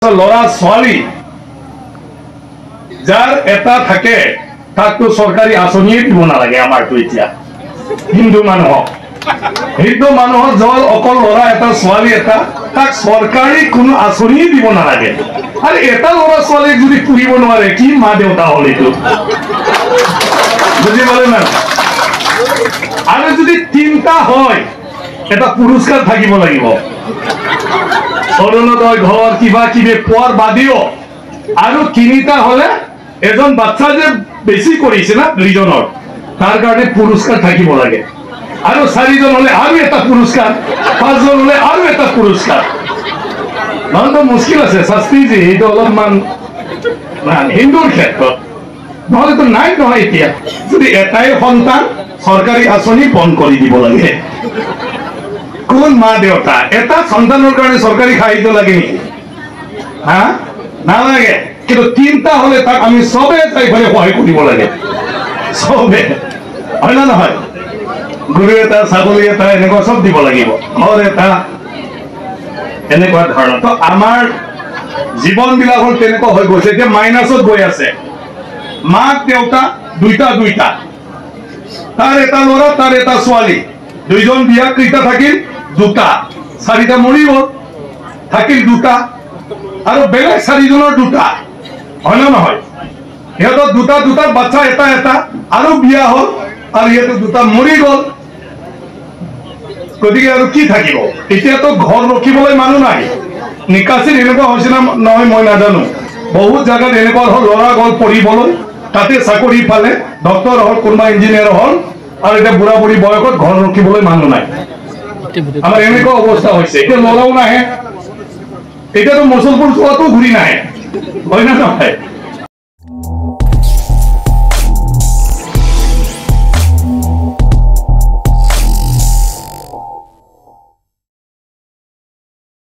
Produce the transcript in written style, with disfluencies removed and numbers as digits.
লৰা ছোৱালী যাৰ এটা থাকে তাকতো চৰকাৰী আঁচনিয়ে দিব নালাগে। আমাৰতো এতিয়া হিন্দু মানুহৰ জল অকল লৰা এটা ছোৱালী এটা তাক চৰকাৰী কোনো আঁচনিয়ে দিব নালাগে। আৰু এটা লৰা ছোৱালীক যদি পুহিব নোৱাৰে কি মা দেউতা হল এইটো বুজি পালে না। আৰু যদি তিনটা হয় এটা পুৰস্কাৰ থাকিব লাগিব। অৰুণোদয় ঘৰ কিবা কিবি পোৱাৰ বাদেও আৰু তিনিটা হলে এজন বাচ্চা যে বেছি কৰিছে না দুইজনৰ তাৰ কাৰণে পুৰস্কাৰ থাকিব লাগে। আৰু চাৰিজন হলে আৰু এটা পুৰস্কাৰ, পাঁচজন হলে আৰু এটা পুৰস্কাৰ। নহলেতো মুস্কিল আছে শাস্ত্ৰীজী, এইটো অলপমান হিন্দুৰ ক্ষেত্ৰত নহলেতো নাই নহয়। এতিয়া যদি এটাই সন্তান চৰকাৰী আঁচনি বন্ধ কৰি দিব লাগে। কোন মা দেউতা এটা সন্তানৰ কাৰণে চৰকাৰী সাহায্য লাগে নেকি? হা নালাগে। কিন্তু তিনটা হলে তাক আমি চবে চাৰিফালে সহায় কৰিব লাগে, চবে, হয় না নহয়? গৰু এটা ছাগলী এটা এনেকুৱা চব দিব লাগিব, ঘৰ এটা এনেকুৱা ধৰণৰ। তো আমাৰ জীৱন বিলাক হল তেনেকুৱা হৈ গৈছে। এতিয়া মাইনাছত গৈ আছে। মাক দেউতা দুইটা তাৰ এটা ল'ৰা তাৰ এটা ছোৱালী, দুইজন বিয়া কেইটা থাকিল দুটা, চাৰিটা মৰি গল, থাকিল দুটা আৰু বেলেগ চাৰিজনৰ দুটা, হয় না নহয়? সিহঁতৰ দুটা বাচ্চা এটা আৰু বিয়া হল আৰু সিহঁতৰ দুটা মৰি গল। গতিকে আৰু কি থাকিব? এতিয়াতো ঘৰ ৰখিবলৈ মানুহ নাই। নিকাচিত এনেকুৱা হৈছে না নহয় মই নাজানো। বহুত জাগাত এনেকুৱা হল ল'ৰা গল পঢ়িবলৈ, তাতে চাকৰি পালে, ডক্তৰ হল, কোনোবা ইঞ্জিনিয়াৰ হল, আৰু এতিয়া বুঢ়া বুঢ়ী বয়সত ঘৰ ৰখিবলৈ মানুহ নাই। আমাৰ এনেকুৱা অৱস্থা হৈছে। এতিয়া ল'ৰাও নাহে, এতিয়াতো মুছলপুৰ যোৱাটো ঘূৰি নাহে, হয় না নহয়?